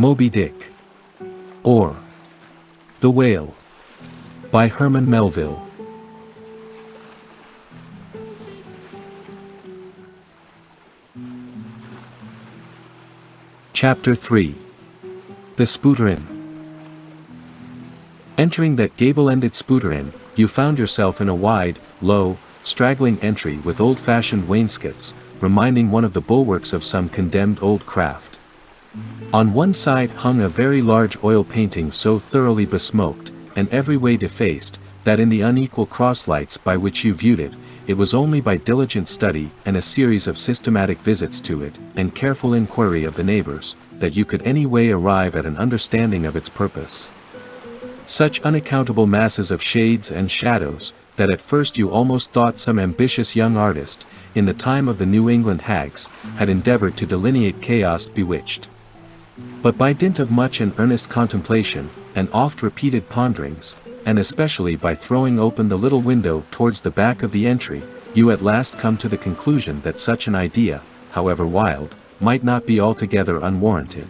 Moby Dick. Or The Whale by Herman Melville. Chapter 3. The Spouter-Inn. Entering that gable-ended Spouter-Inn, you found yourself in a wide, low, straggling entry with old-fashioned wainscots, reminding one of the bulwarks of some condemned old craft. On one side hung a very large oil painting so thoroughly besmoked, and every way defaced, that in the unequal crosslights by which you viewed it, it was only by diligent study and a series of systematic visits to it, and careful inquiry of the neighbors, that you could any way arrive at an understanding of its purpose. Such unaccountable masses of shades and shadows, that at first you almost thought some ambitious young artist, in the time of the New England hags, had endeavored to delineate chaos bewitched. But by dint of much and earnest contemplation, and oft-repeated ponderings, and especially by throwing open the little window towards the back of the entry, you at last come to the conclusion that such an idea, however wild, might not be altogether unwarranted.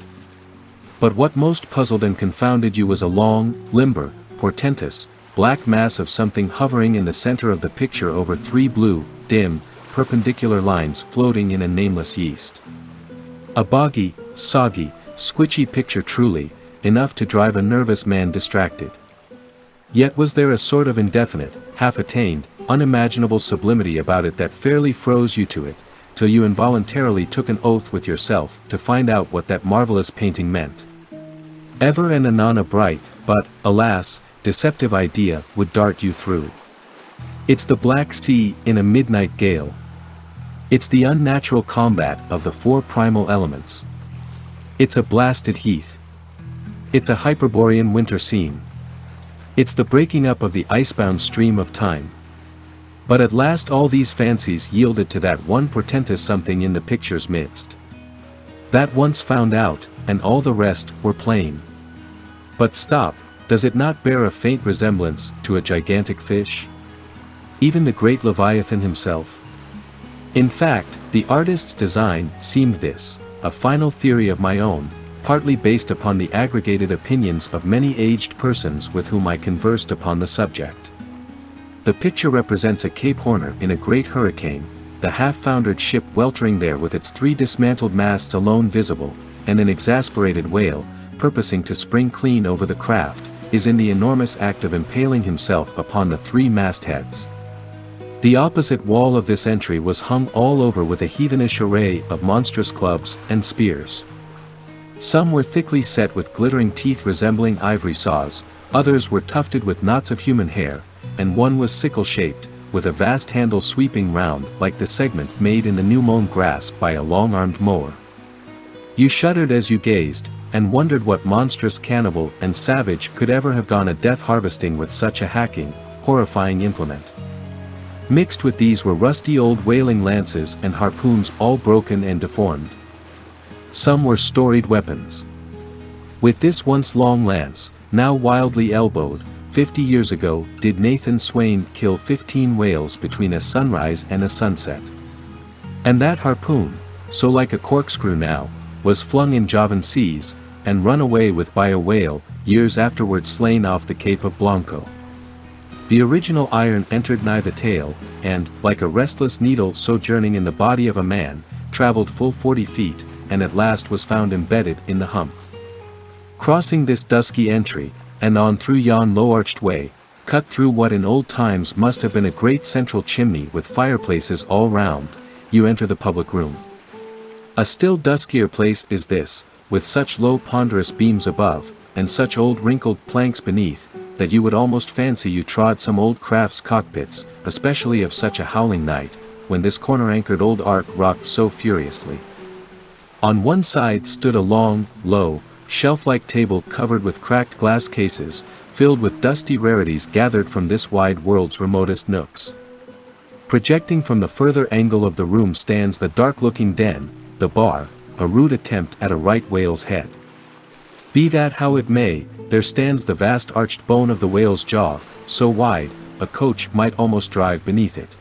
But what most puzzled and confounded you was a long, limber, portentous, black mass of something hovering in the center of the picture over three blue, dim, perpendicular lines floating in a nameless yeast. A boggy, soggy, squitchy picture truly, enough to drive a nervous man distracted. Yet was there a sort of indefinite, half-attained, unimaginable sublimity about it that fairly froze you to it, till you involuntarily took an oath with yourself to find out what that marvelous painting meant. Ever and anon a bright, but, alas, deceptive idea would dart you through. It's the Black Sea in a midnight gale. It's the unnatural combat of the four primal elements. It's a blasted heath. It's a Hyperborean winter scene. It's the breaking up of the icebound stream of time. But at last all these fancies yielded to that one portentous something in the picture's midst. That once found out, and all the rest were plain. But stop, does it not bear a faint resemblance to a gigantic fish? Even the great Leviathan himself? In fact, the artist's design seemed this, a final theory of my own, partly based upon the aggregated opinions of many aged persons with whom I conversed upon the subject. The picture represents a Cape Horner in a great hurricane, the half-foundered ship weltering there with its three dismantled masts alone visible, and an exasperated whale, purposing to spring clean over the craft, is in the enormous act of impaling himself upon the three mastheads. The opposite wall of this entry was hung all over with a heathenish array of monstrous clubs and spears. Some were thickly set with glittering teeth resembling ivory saws, others were tufted with knots of human hair, and one was sickle-shaped, with a vast handle sweeping round like the segment made in the new-mown grass by a long-armed mower. You shuddered as you gazed, and wondered what monstrous cannibal and savage could ever have gone a death-harvesting with such a hacking, horrifying implement. Mixed with these were rusty old whaling lances and harpoons all broken and deformed. Some were storied weapons. With this once long lance, now wildly elbowed, 50 years ago did Nathan Swain kill 15 whales between a sunrise and a sunset. And that harpoon, so like a corkscrew now, was flung in Javan seas, and run away with by a whale, years afterward slain off the Cape of Blanco. The original iron entered nigh the tail, and, like a restless needle sojourning in the body of a man, traveled full 40 feet, and at last was found embedded in the hump. Crossing this dusky entry, and on through yon low-arched way, cut through what in old times must have been a great central chimney with fireplaces all round, you enter the public room. A still duskier place is this, with such low ponderous beams above, and such old wrinkled planks beneath, that you would almost fancy you trod some old craft's cockpits, especially of such a howling night, when this corner-anchored old ark rocked so furiously. On one side stood a long, low, shelf-like table covered with cracked glass cases, filled with dusty rarities gathered from this wide world's remotest nooks. Projecting from the further angle of the room stands the dark-looking den, the bar, a rude attempt at a right whale's head. Be that how it may, there stands the vast arched bone of the whale's jaw, so wide, a coach might almost drive beneath it.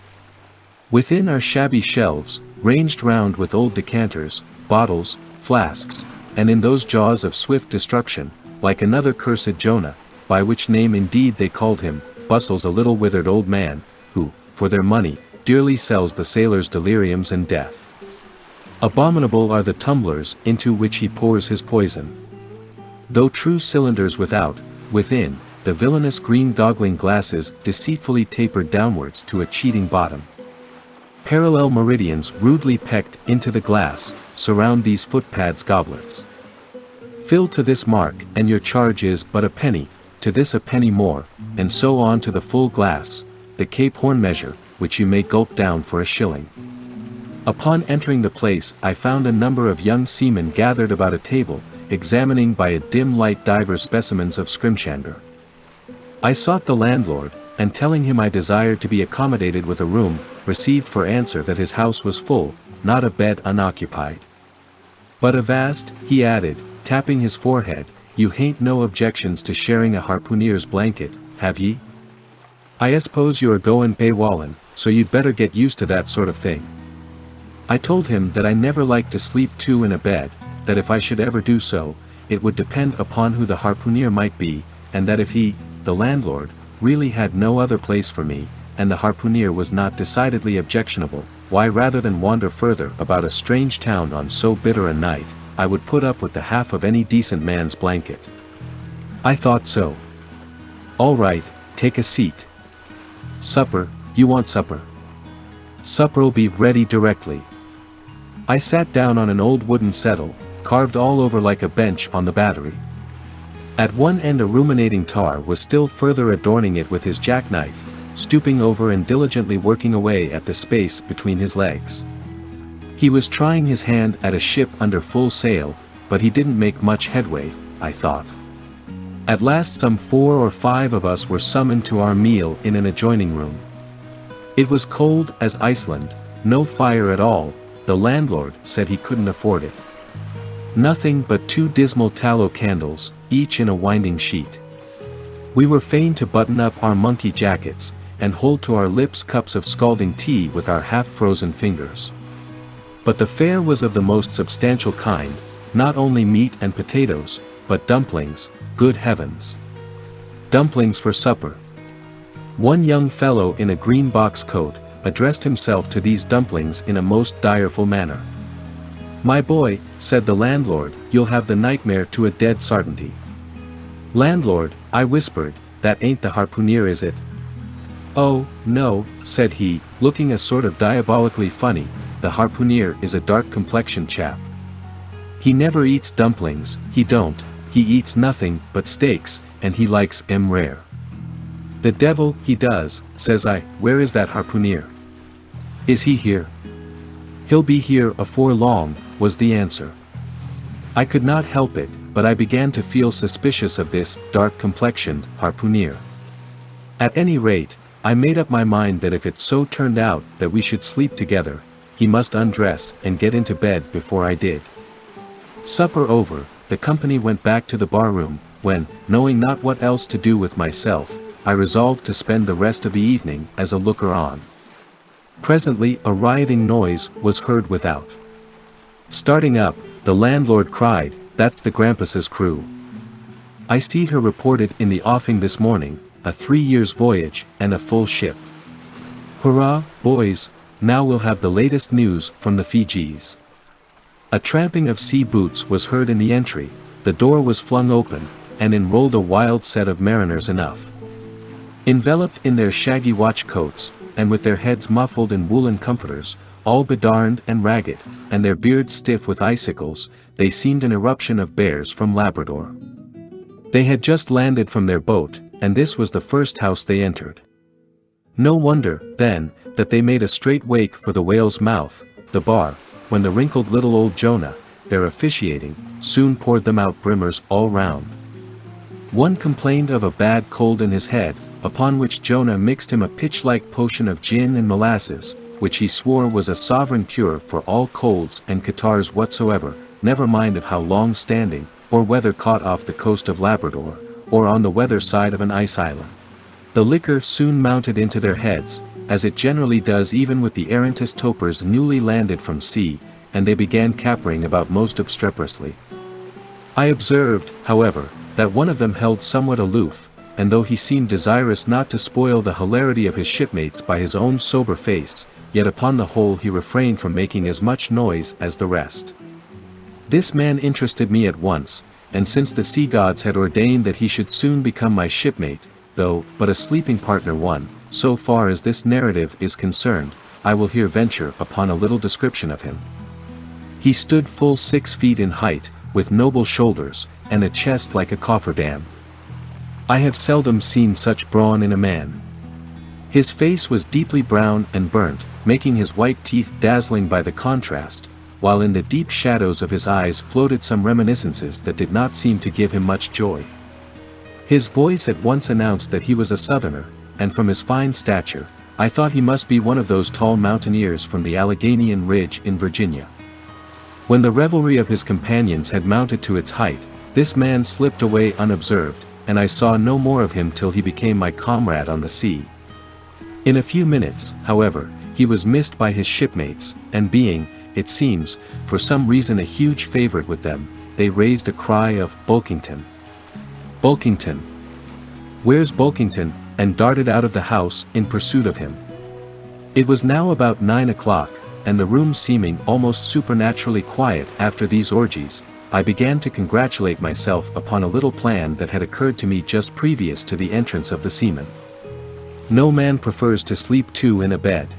Within are shabby shelves, ranged round with old decanters, bottles, flasks, and in those jaws of swift destruction, like another cursed Jonah, by which name indeed they called him, bustles a little withered old man, who, for their money, dearly sells the sailors' deliriums and death. Abominable are the tumblers into which he pours his poison. Though true cylinders without, within, the villainous green goggling glasses deceitfully tapered downwards to a cheating bottom. Parallel meridians rudely pecked into the glass, surround these footpads goblets. Fill to this mark, and your charge is but a penny, to this a penny more, and so on to the full glass, the Cape Horn measure, which you may gulp down for a shilling. Upon entering the place I found a number of young seamen gathered about a table, examining by a dim light divers specimens of scrimshander. I sought the landlord, and telling him I desired to be accommodated with a room, received for answer that his house was full, not a bed unoccupied. But avast, he added, tapping his forehead, you hain't no objections to sharing a harpooneer's blanket, have ye? I suppose you are goin' paywallin', so you'd better get used to that sort of thing. I told him that I never liked to sleep two in a bed, that if I should ever do so, it would depend upon who the harpooneer might be, and that if he, the landlord, really had no other place for me, and the harpooneer was not decidedly objectionable, why rather than wander further about a strange town on so bitter a night, I would put up with the half of any decent man's blanket. I thought so. All right, take a seat. Supper, you want supper? Supper'll be ready directly. I sat down on an old wooden settle, carved all over like a bench on the battery. At one end a ruminating tar was still further adorning it with his jackknife, stooping over and diligently working away at the space between his legs. He was trying his hand at a ship under full sail, but he didn't make much headway, I thought. At last some 4 or 5 of us were summoned to our meal in an adjoining room. It was cold as Iceland, no fire at all, the landlord said he couldn't afford it. Nothing but 2 dismal tallow candles, each in a winding sheet. We were fain to button up our monkey jackets, and hold to our lips cups of scalding tea with our half-frozen fingers. But the fare was of the most substantial kind, not only meat and potatoes, but dumplings, good heavens. Dumplings for supper. One young fellow in a green box coat, addressed himself to these dumplings in a most direful manner. My boy, said the landlord, you'll have the nightmare to a dead sartainty. Landlord, I whispered, that ain't the harpooneer is it? Oh, no, said he, looking a sort of diabolically funny, the harpooneer is a dark-complexioned chap. He never eats dumplings, he don't, he eats nothing but steaks, and he likes 'em rare. The devil, he does, says I, where is that harpooneer? Is he here? He'll be here afore long, was the answer. I could not help it, but I began to feel suspicious of this dark-complexioned harpooneer. At any rate, I made up my mind that if it so turned out that we should sleep together, he must undress and get into bed before I did. Supper over, the company went back to the bar-room, when, knowing not what else to do with myself, I resolved to spend the rest of the evening as a looker-on. Presently a rioting noise was heard without. Starting up, the landlord cried, that's the Grampus's crew. I see her reported in the offing this morning, a 3 years' voyage, and a full ship. Hurrah, boys, now we'll have the latest news from the Fijis. A tramping of sea boots was heard in the entry, the door was flung open, and in rolled a wild set of mariners enough. Enveloped in their shaggy watch coats, and with their heads muffled in woolen comforters, all bedarned and ragged, and their beards stiff with icicles, they seemed an eruption of bears from Labrador. They had just landed from their boat, and this was the first house they entered. No wonder, then, that they made a straight wake for the whale's mouth, the bar, when the wrinkled little old Jonah, their officiating, soon poured them out brimmers all round. One complained of a bad cold in his head, upon which Jonah mixed him a pitch-like potion of gin and molasses, which he swore was a sovereign cure for all colds and catarrhs whatsoever, never mind of how long-standing, or whether caught off the coast of Labrador, or on the weather side of an ice island. The liquor soon mounted into their heads, as it generally does even with the errantest topers newly landed from sea, and they began capering about most obstreperously. I observed, however, that one of them held somewhat aloof, and though he seemed desirous not to spoil the hilarity of his shipmates by his own sober face, yet upon the whole he refrained from making as much noise as the rest. This man interested me at once, and since the sea gods had ordained that he should soon become my shipmate, though but a sleeping partner one, so far as this narrative is concerned, I will here venture upon a little description of him. He stood full 6 feet in height, with noble shoulders, and a chest like a cofferdam. I have seldom seen such brawn in a man. His face was deeply brown and burnt, making his white teeth dazzling by the contrast, while in the deep shadows of his eyes floated some reminiscences that did not seem to give him much joy. His voice at once announced that he was a southerner, and from his fine stature, I thought he must be one of those tall mountaineers from the Alleghanian Ridge in Virginia. When the revelry of his companions had mounted to its height, this man slipped away unobserved, and I saw no more of him till he became my comrade on the sea. In a few minutes, however, he was missed by his shipmates, and being, it seems, for some reason a huge favorite with them, they raised a cry of "Bulkington! Bulkington! Where's Bulkington?" and darted out of the house in pursuit of him. It was now about 9 o'clock, and the room seeming almost supernaturally quiet after these orgies, I began to congratulate myself upon a little plan that had occurred to me just previous to the entrance of the seamen. No man prefers to sleep two in a bed.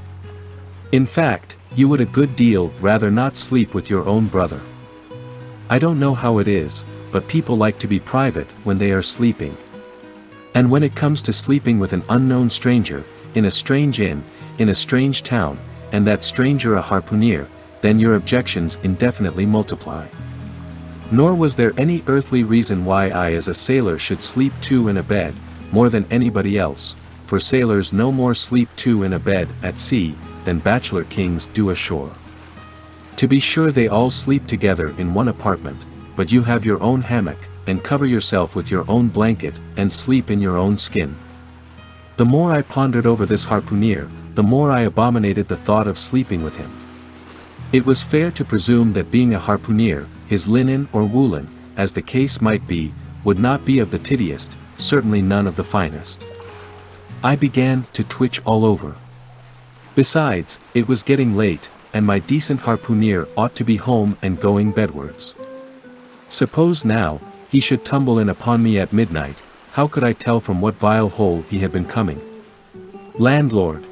In fact, you would a good deal rather not sleep with your own brother. I don't know how it is, but people like to be private when they are sleeping. And when it comes to sleeping with an unknown stranger, in a strange inn, in a strange town, and that stranger a harpooner, then your objections indefinitely multiply. Nor was there any earthly reason why I as a sailor should sleep two in a bed, more than anybody else, for sailors no more sleep two in a bed at sea, than bachelor kings do ashore. To be sure they all sleep together in one apartment, but you have your own hammock, and cover yourself with your own blanket, and sleep in your own skin. The more I pondered over this harpooner, the more I abominated the thought of sleeping with him. It was fair to presume that being a harpooner, his linen or woolen, as the case might be, would not be of the tiddiest, certainly none of the finest. I began to twitch all over. Besides, it was getting late, and my decent harpooner ought to be home and going bedwards. Suppose now, he should tumble in upon me at midnight, how could I tell from what vile hole he had been coming? Landlord!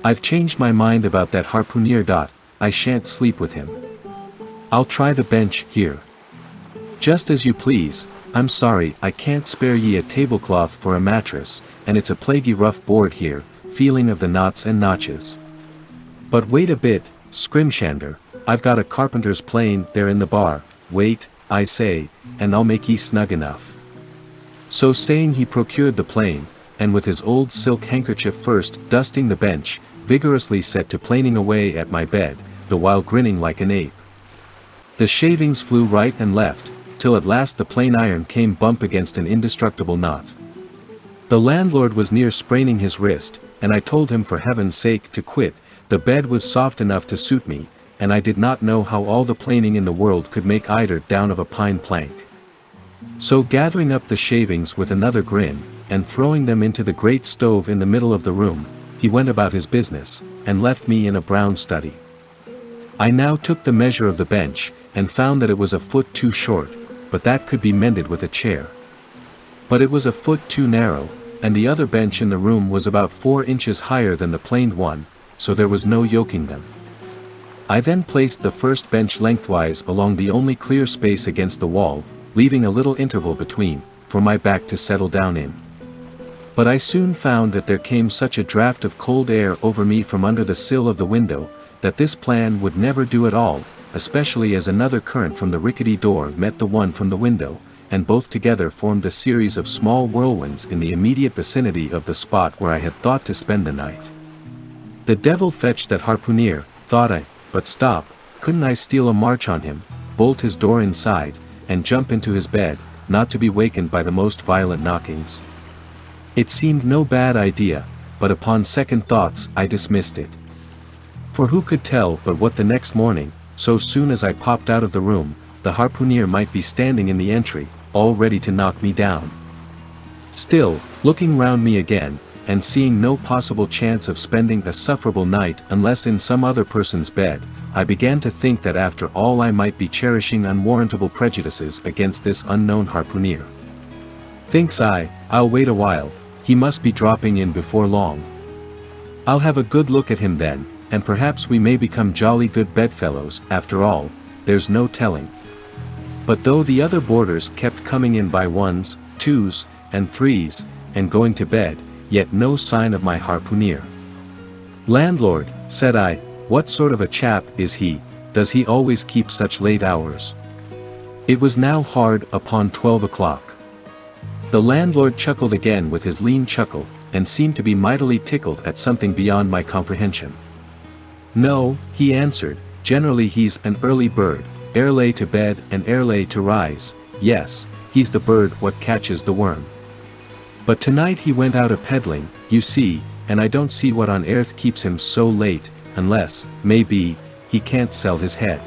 I've changed my mind about that harpooner. I shan't sleep with him. I'll try the bench here. Just as you please. I'm sorry I can't spare ye a tablecloth for a mattress, and it's a plaguey rough board here, feeling of the knots and notches. But wait a bit, Scrimshander, I've got a carpenter's plane there in the bar, wait, I say, and I'll make ye snug enough. So saying he procured the plane, and with his old silk handkerchief first dusting the bench, vigorously set to planing away at my bed, the while grinning like an ape. The shavings flew right and left, till at last the plain iron came bump against an indestructible knot. The landlord was near spraining his wrist, and I told him for heaven's sake to quit. The bed was soft enough to suit me, and I did not know how all the planing in the world could make eider down of a pine plank. So gathering up the shavings with another grin, and throwing them into the great stove in the middle of the room, he went about his business, and left me in a brown study. I now took the measure of the bench, and found that it was a foot too short, but that could be mended with a chair. But it was a foot too narrow, and the other bench in the room was about 4 inches higher than the planed one, so there was no yoking them. I then placed the first bench lengthwise along the only clear space against the wall, leaving a little interval between, for my back to settle down in. But I soon found that there came such a draught of cold air over me from under the sill of the window, that this plan would never do at all, especially as another current from the rickety door met the one from the window, and both together formed a series of small whirlwinds in the immediate vicinity of the spot where I had thought to spend the night. The devil fetch that harpooner, thought I, but stop, couldn't I steal a march on him, bolt his door inside, and jump into his bed, not to be wakened by the most violent knockings? It seemed no bad idea, but upon second thoughts I dismissed it. For who could tell but what the next morning, so soon as I popped out of the room, the harpooner might be standing in the entry, all ready to knock me down. Still, looking round me again, and seeing no possible chance of spending a sufferable night unless in some other person's bed, I began to think that after all I might be cherishing unwarrantable prejudices against this unknown harpooner. Thinks I, I'll wait a while, he must be dropping in before long. I'll have a good look at him then, and perhaps we may become jolly good bedfellows, after all, there's no telling. But though the other boarders kept coming in by ones, twos, and threes, and going to bed, yet no sign of my harpooner. "Landlord," said I, "what sort of a chap is he? Does he always keep such late hours?" It was now hard upon 12 o'clock. The landlord chuckled again with his lean chuckle, and seemed to be mightily tickled at something beyond my comprehension. "No," he answered, "generally he's an early bird, early to bed and early to rise, yes, he's the bird what catches the worm. But tonight he went out a-peddling, you see, and I don't see what on earth keeps him so late, unless, maybe, he can't sell his head."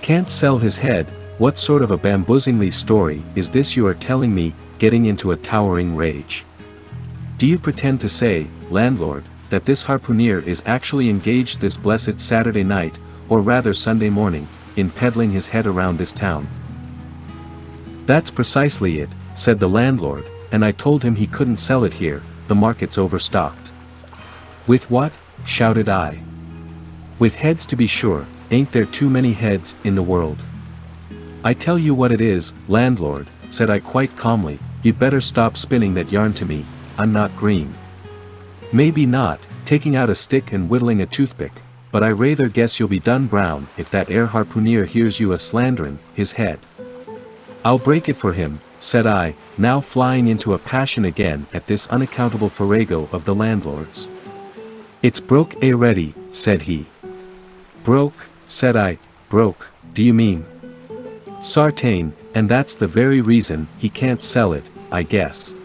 "Can't sell his head? What sort of a bamboozling story is this you are telling me?" getting into a towering rage. "Do you pretend to say, landlord, that this harpooner is actually engaged this blessed Saturday night, or rather Sunday morning, in peddling his head around this town?" "That's precisely it," said the landlord, "and I told him he couldn't sell it here, the market's overstocked." "With what?" shouted I. "With heads, to be sure, ain't there too many heads in the world?" "I tell you what it is, landlord," said I quite calmly, "you'd better stop spinning that yarn to me, I'm not green." "Maybe not," taking out a stick and whittling a toothpick, "but I rather guess you'll be done brown if that air harpooner hears you a-slanderin' his head." "I'll break it for him," said I, now flying into a passion again at this unaccountable farrago of the landlord's. "It's broke already," said he. "Broke?" said I, "broke, do you mean?" "Sartain, and that's the very reason he can't sell it, I guess."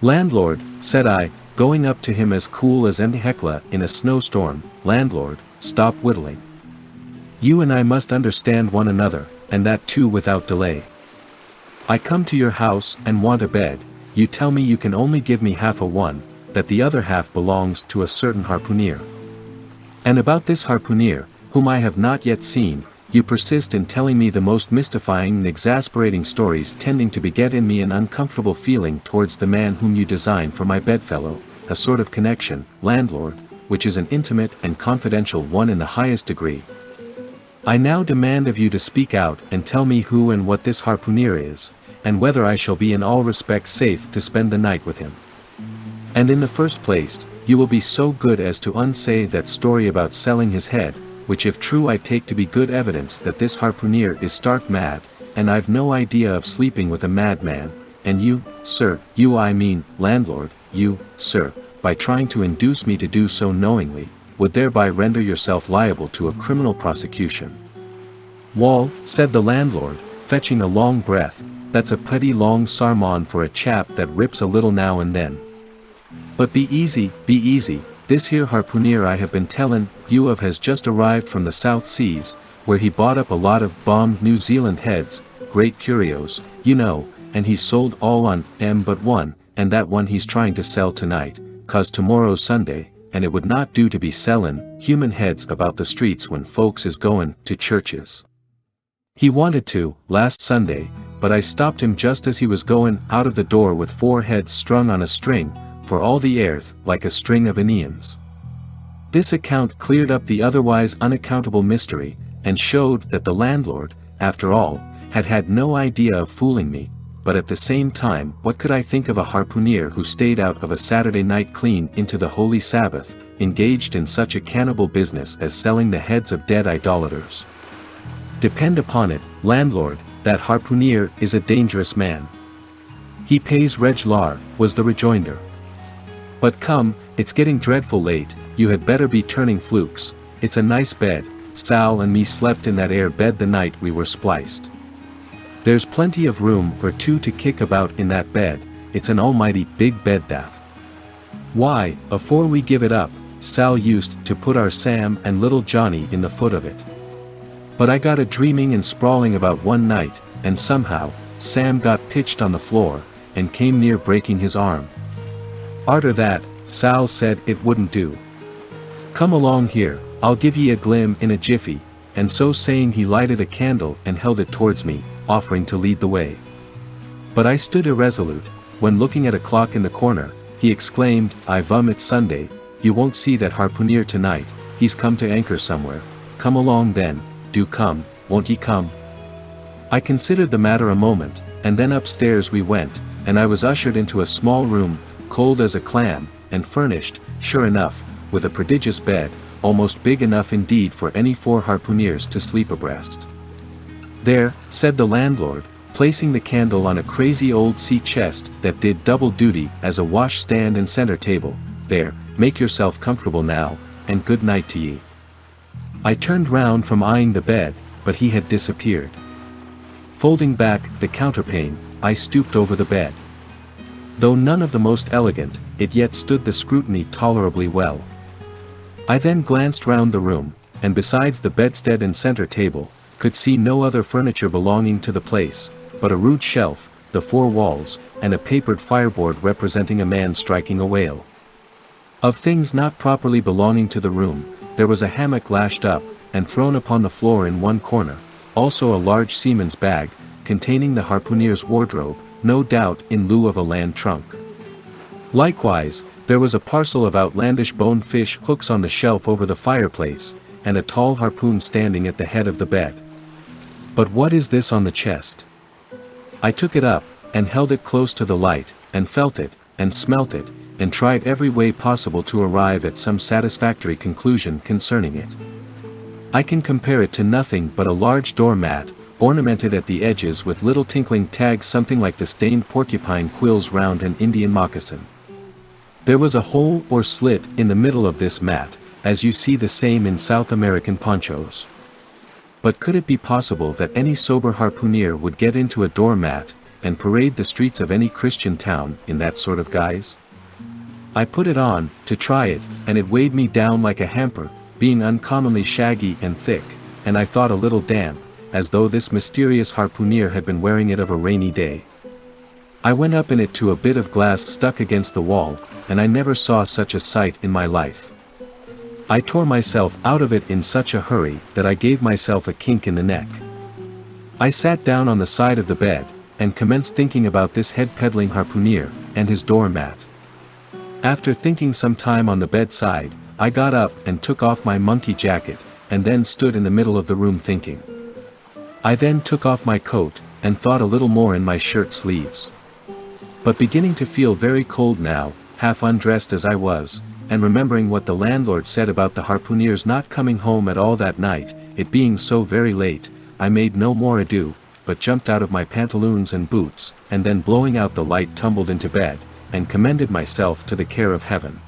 "Landlord," said I, going up to him as cool as any Hecla in a snowstorm, "landlord, stop whittling. You and I must understand one another, and that too without delay. I come to your house and want a bed, you tell me you can only give me half a one, that the other half belongs to a certain harpooner. And about this harpooner, whom I have not yet seen, you persist in telling me the most mystifying and exasperating stories, tending to beget in me an uncomfortable feeling towards the man whom you design for my bedfellow, a sort of connection, landlord, which is an intimate and confidential one in the highest degree. I now demand of you to speak out and tell me who and what this harpooner is, and whether I shall be in all respects safe to spend the night with him. And in the first place, you will be so good as to unsay that story about selling his head, which if true I take to be good evidence that this harpooner is stark mad, and I've no idea of sleeping with a madman, and you, sir, you I mean, landlord, you, sir, by trying to induce me to do so knowingly, would thereby render yourself liable to a criminal prosecution." "Wall," said the landlord, fetching a long breath, "that's a pretty long sarmon for a chap that rips a little now and then. But be easy, this here harpooner I have been tellin' you of has just arrived from the South Seas, where he bought up a lot of bombed New Zealand heads, great curios, you know, and he's sold all on but one, and that one he's trying to sell tonight, 'cause tomorrow's Sunday, and it would not do to be sellin' human heads about the streets when folks is goin' to churches. He wanted to, last Sunday, but I stopped him just as he was goin' out of the door with 4 heads strung on a string, for all the earth like a string of Aeneans." This account cleared up the otherwise unaccountable mystery, and showed that the landlord, after all, had had no idea of fooling me, but at the same time what could I think of a harpooner who stayed out of a Saturday night clean into the holy Sabbath, engaged in such a cannibal business as selling the heads of dead idolaters? "Depend upon it, landlord, that harpooner is a dangerous man. He pays reg'lar," was the rejoinder. "But come, it's getting dreadful late, you had better be turning flukes, it's a nice bed, Sal and me slept in that air bed the night we were spliced. There's plenty of room for 2 to kick about in that bed, it's an almighty big bed that. Why, afore we give it up, Sal used to put our Sam and little Johnny in the foot of it. But I got a dreaming and sprawling about one night, and somehow, Sam got pitched on the floor, and came near breaking his arm. Arter that, Sal said it wouldn't do. "Come along here, I'll give ye a glim in a jiffy," and so saying he lighted a candle and held it towards me, offering to lead the way. But I stood irresolute, when looking at a clock in the corner, he exclaimed, It's Sunday, you won't see that harpooner tonight, he's come to anchor somewhere. Come along then, do come, won't ye come?" I considered the matter a moment, and then upstairs we went, and I was ushered into a small room, cold as a clam, and furnished, sure enough, with a prodigious bed, almost big enough indeed for any 4 harpooneers to sleep abreast. "There," said the landlord, placing the candle on a crazy old sea chest that did double duty as a wash-stand and center table, "there, make yourself comfortable now, and good night to ye." I turned round from eyeing the bed, but he had disappeared. Folding back the counterpane, I stooped over the bed. Though none of the most elegant, it yet stood the scrutiny tolerably well. I then glanced round the room, and besides the bedstead and center table, could see no other furniture belonging to the place, but a rude shelf, the 4 walls, and a papered fireboard representing a man striking a whale. Of things not properly belonging to the room, there was a hammock lashed up, and thrown upon the floor in one corner, also a large seaman's bag, containing the harpooneer's wardrobe, no doubt in lieu of a land trunk. Likewise, there was a parcel of outlandish bone fish hooks on the shelf over the fireplace, and a tall harpoon standing at the head of the bed. But what is this on the chest? I took it up, and held it close to the light, and felt it, and smelt it, and tried every way possible to arrive at some satisfactory conclusion concerning it. I can compare it to nothing but a large doormat, ornamented at the edges with little tinkling tags something like the stained porcupine quills round an Indian moccasin. There was a hole or slit in the middle of this mat, as you see the same in South American ponchos. But could it be possible that any sober harpooner would get into a doormat, and parade the streets of any Christian town in that sort of guise? I put it on, to try it, and it weighed me down like a hamper, being uncommonly shaggy and thick, and I thought a little damp, as though this mysterious harpooner had been wearing it of a rainy day. I went up in it to a bit of glass stuck against the wall, and I never saw such a sight in my life. I tore myself out of it in such a hurry that I gave myself a kink in the neck. I sat down on the side of the bed, and commenced thinking about this head-peddling harpooner, and his doormat. After thinking some time on the bedside, I got up and took off my monkey jacket, and then stood in the middle of the room thinking. I then took off my coat, and thought a little more in my shirt sleeves. But beginning to feel very cold now, half undressed as I was, and remembering what the landlord said about the harpooneers not coming home at all that night, it being so very late, I made no more ado, but jumped out of my pantaloons and boots, and then blowing out the light tumbled into bed, and commended myself to the care of heaven.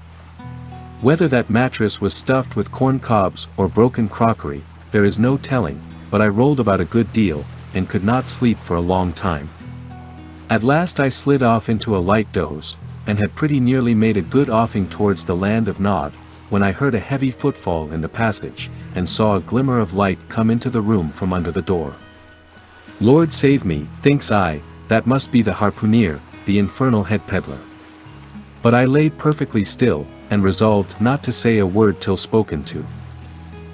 Whether that mattress was stuffed with corn cobs or broken crockery, there is no telling, but I rolled about a good deal, and could not sleep for a long time. At last I slid off into a light doze, and had pretty nearly made a good offing towards the land of Nod, when I heard a heavy footfall in the passage, and saw a glimmer of light come into the room from under the door. Lord save me, thinks I, that must be the harpooner, the infernal head-peddler. But I lay perfectly still, and resolved not to say a word till spoken to.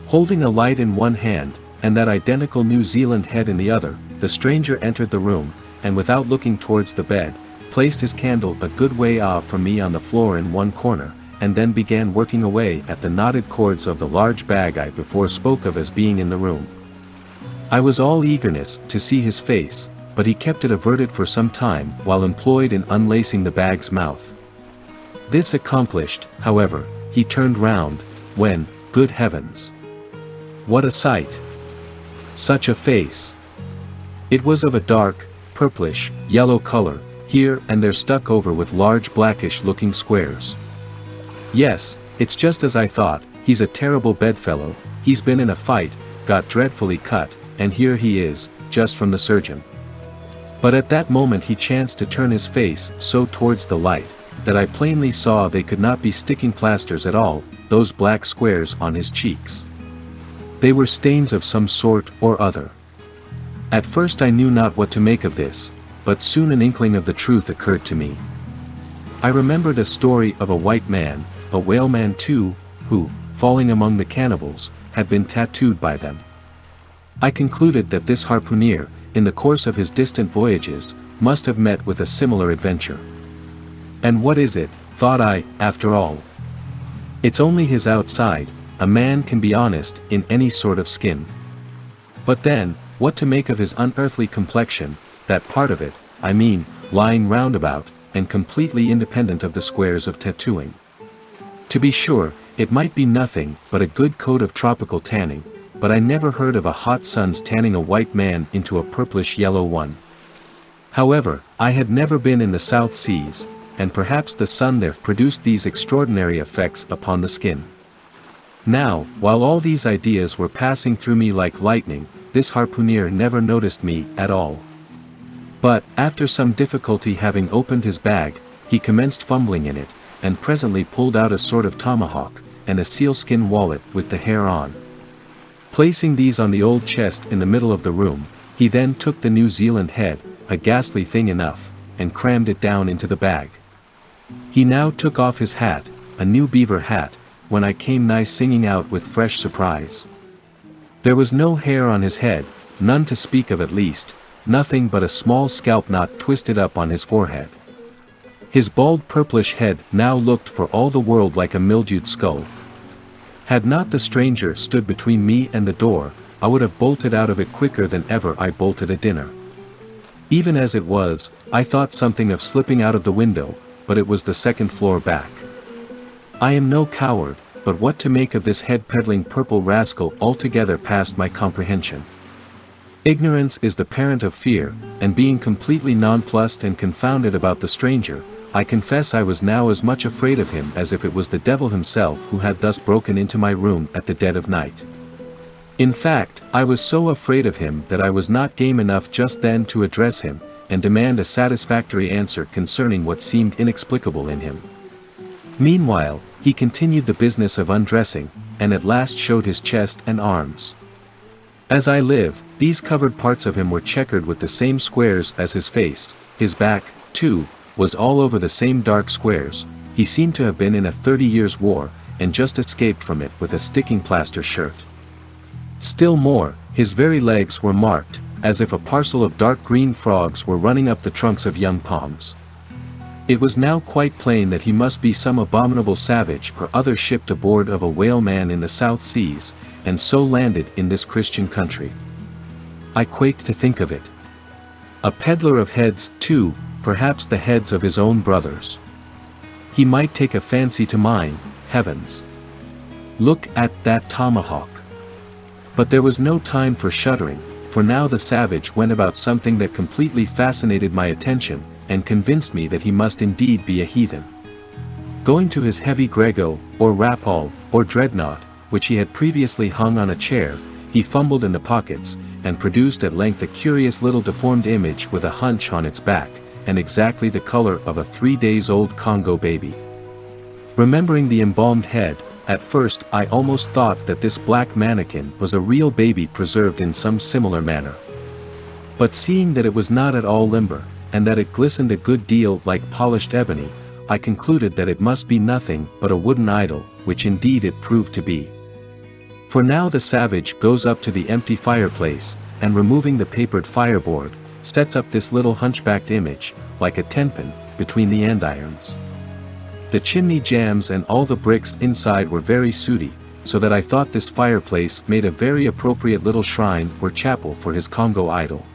Holding a light in one hand, and that identical New Zealand head in the other, the stranger entered the room, and without looking towards the bed, placed his candle a good way off from me on the floor in one corner, and then began working away at the knotted cords of the large bag I before spoke of as being in the room. I was all eagerness to see his face, but he kept it averted for some time while employed in unlacing the bag's mouth. This accomplished, however, he turned round, when, good heavens! What a sight! Such a face! It was of a dark, purplish, yellow color, here and there stuck over with large blackish-looking squares. Yes, it's just as I thought, he's a terrible bedfellow, he's been in a fight, got dreadfully cut, and here he is, just from the surgeon. But at that moment he chanced to turn his face so towards the light, that I plainly saw they could not be sticking plasters at all, those black squares on his cheeks. They were stains of some sort or other. At first I knew not what to make of this, but soon an inkling of the truth occurred to me. I remembered a story of a white man, a whaleman too, who, falling among the cannibals, had been tattooed by them. I concluded that this harpooner, in the course of his distant voyages, must have met with a similar adventure. And what is it, thought I, after all? It's only his outside. A man can be honest in any sort of skin. But then, what to make of his unearthly complexion, that part of it, I mean, lying roundabout, and completely independent of the squares of tattooing? To be sure, it might be nothing but a good coat of tropical tanning, but I never heard of a hot sun's tanning a white man into a purplish yellow one. However, I had never been in the South Seas, and perhaps the sun there produced these extraordinary effects upon the skin. Now, while all these ideas were passing through me like lightning, this harpooner never noticed me at all. But, after some difficulty having opened his bag, he commenced fumbling in it, and presently pulled out a sort of tomahawk, and a sealskin wallet with the hair on. Placing these on the old chest in the middle of the room, he then took the New Zealand head, a ghastly thing enough, and crammed it down into the bag. He now took off his hat, a new beaver hat, when I came nigh singing out with fresh surprise. There was no hair on his head, none to speak of at least, nothing but a small scalp knot twisted up on his forehead. His bald purplish head now looked for all the world like a mildewed skull. Had not the stranger stood between me and the door, I would have bolted out of it quicker than ever I bolted a dinner. Even as it was, I thought something of slipping out of the window, but it was the second floor back. I am no coward, but what to make of this head-peddling purple rascal altogether passed my comprehension. Ignorance is the parent of fear, and being completely nonplussed and confounded about the stranger, I confess I was now as much afraid of him as if it was the devil himself who had thus broken into my room at the dead of night. In fact, I was so afraid of him that I was not game enough just then to address him, and demand a satisfactory answer concerning what seemed inexplicable in him. Meanwhile, he continued the business of undressing, and at last showed his chest and arms. As I live, these covered parts of him were checkered with the same squares as his face. His back, too, was all over the same dark squares. He seemed to have been in a 30 years' war, and just escaped from it with a sticking plaster shirt. Still more, his very legs were marked, as if a parcel of dark green frogs were running up the trunks of young palms. It was now quite plain that he must be some abominable savage or other shipped aboard of a whaleman in the South Seas, and so landed in this Christian country. I quaked to think of it. A peddler of heads, too, perhaps the heads of his own brothers. He might take a fancy to mine, heavens! Look at that tomahawk! But there was no time for shuddering, for now the savage went about something that completely fascinated my attention, and convinced me that he must indeed be a heathen. Going to his heavy grego, or rapall, or dreadnought, which he had previously hung on a chair, he fumbled in the pockets, and produced at length a curious little deformed image with a hunch on its back, and exactly the color of a 3-days-old Congo baby. Remembering the embalmed head, at first I almost thought that this black mannequin was a real baby preserved in some similar manner. But seeing that it was not at all limber, and that it glistened a good deal like polished ebony, I concluded that it must be nothing but a wooden idol, which indeed it proved to be. For now the savage goes up to the empty fireplace, and removing the papered fireboard, sets up this little hunchbacked image, like a tenpin, between the andirons. The chimney jambs and all the bricks inside were very sooty, so that I thought this fireplace made a very appropriate little shrine or chapel for his Congo idol.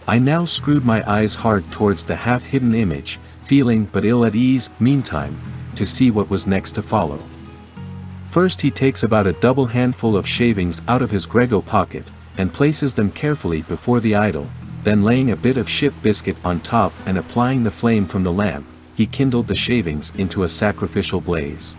I now screwed my eyes hard towards the half-hidden image, feeling but ill at ease, meantime, to see what was next to follow. First he takes about a double handful of shavings out of his grego pocket, and places them carefully before the idol, then laying a bit of ship biscuit on top and applying the flame from the lamp, he kindled the shavings into a sacrificial blaze.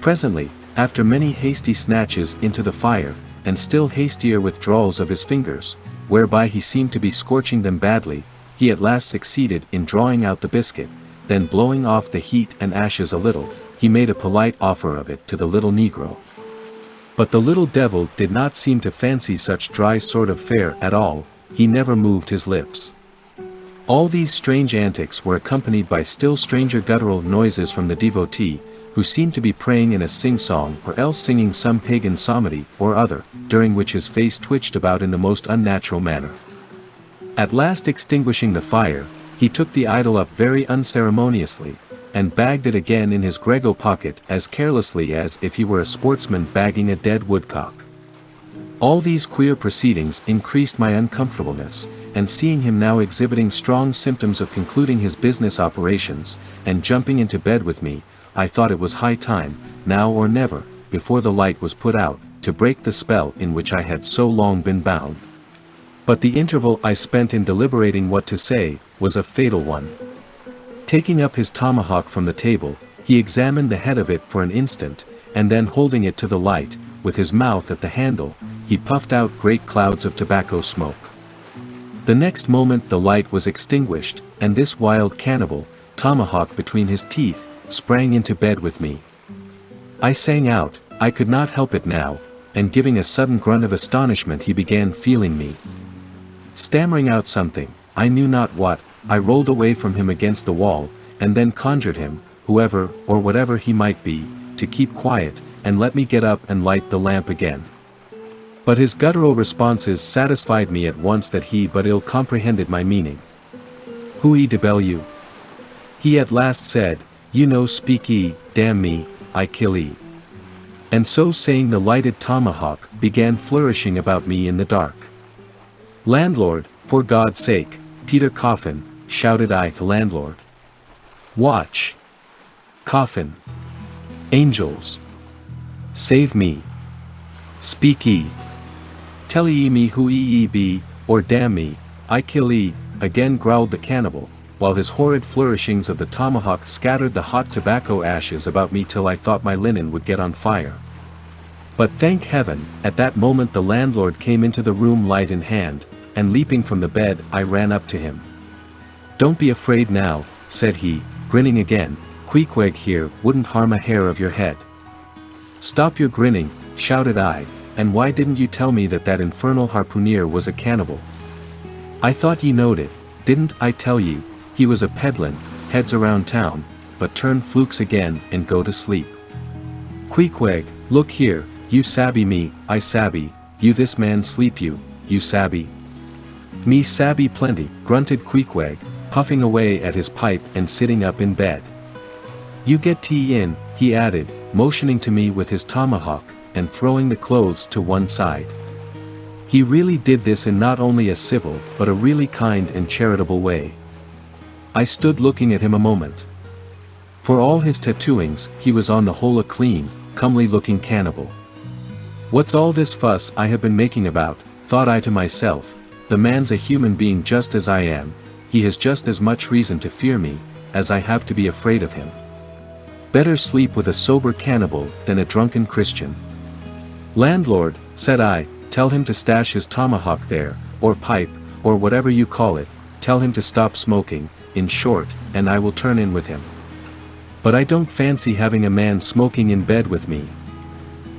Presently, after many hasty snatches into the fire, and still hastier withdrawals of his fingers, whereby he seemed to be scorching them badly, he at last succeeded in drawing out the biscuit, then blowing off the heat and ashes a little, he made a polite offer of it to the little negro. But the little devil did not seem to fancy such dry sort of fare at all. He never moved his lips. All these strange antics were accompanied by still stranger guttural noises from the devotee, who seemed to be praying in a sing-song or else singing some pagan psalmody or other, during which his face twitched about in the most unnatural manner. At last extinguishing the fire, he took the idol up very unceremoniously, and bagged it again in his grego pocket as carelessly as if he were a sportsman bagging a dead woodcock. All these queer proceedings increased my uncomfortableness, and seeing him now exhibiting strong symptoms of concluding his business operations, and jumping into bed with me, I thought it was high time, now or never, before the light was put out, to break the spell in which I had so long been bound. But the interval I spent in deliberating what to say, was a fatal one. Taking up his tomahawk from the table, he examined the head of it for an instant, and then holding it to the light, with his mouth at the handle, he puffed out great clouds of tobacco smoke. The next moment the light was extinguished, and this wild cannibal, tomahawk between his teeth, sprang into bed with me. I sang out, I could not help it now, and giving a sudden grunt of astonishment he began feeling me. Stammering out something, I knew not what, I rolled away from him against the wall, and then conjured him, whoever or whatever he might be, to keep quiet, and let me get up and light the lamp again. But his guttural responses satisfied me at once that he but ill comprehended my meaning. Hui debel you? He at last said, you no speak e, damn me, I kill e. And so saying the lighted tomahawk began flourishing about me in the dark. Landlord, for God's sake, Peter Coffin, shouted I to landlord. Watch. Coffin. Angels. Save me. Speak e. Tell ye me who ye be, or damn me, I kill ye, again growled the cannibal, while his horrid flourishings of the tomahawk scattered the hot tobacco ashes about me till I thought my linen would get on fire. But thank heaven, at that moment the landlord came into the room light in hand, and leaping from the bed I ran up to him. Don't be afraid now, said he, grinning again, Queequeg here wouldn't harm a hair of your head. Stop your grinning, shouted I, and why didn't you tell me that that infernal harpooner was a cannibal? I thought ye knowed it, didn't I tell ye, he was a peddlin', heads around town, but turn flukes again and go to sleep. Queequeg, look here, you sabby me, I sabby, you this man sleep you sabby. Me sabby plenty, grunted Queequeg, puffing away at his pipe and sitting up in bed. You get tea in, he added, motioning to me with his tomahawk, and throwing the clothes to one side. He really did this in not only a civil but a really kind and charitable way. I stood looking at him a moment. For all his tattooings, he was on the whole a clean, comely-looking cannibal. What's all this fuss I have been making about, thought I to myself, the man's a human being just as I am, he has just as much reason to fear me, as I have to be afraid of him. Better sleep with a sober cannibal than a drunken Christian. Landlord, said I, tell him to stash his tomahawk there, or pipe, or whatever you call it, tell him to stop smoking, in short, and I will turn in with him. But I don't fancy having a man smoking in bed with me.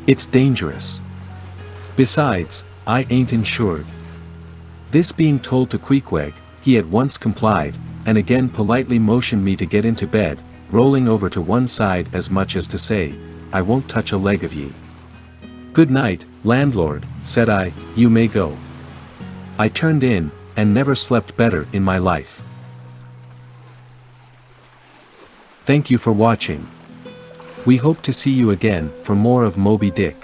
It's dangerous. Besides, I ain't insured. This being told to Queequeg, he at once complied, and again politely motioned me to get into bed, rolling over to one side as much as to say, I won't touch a leg of ye. Good night, landlord, said I, you may go. I turned in, and never slept better in my life. Thank you for watching. We hope to see you again for more of Moby Dick.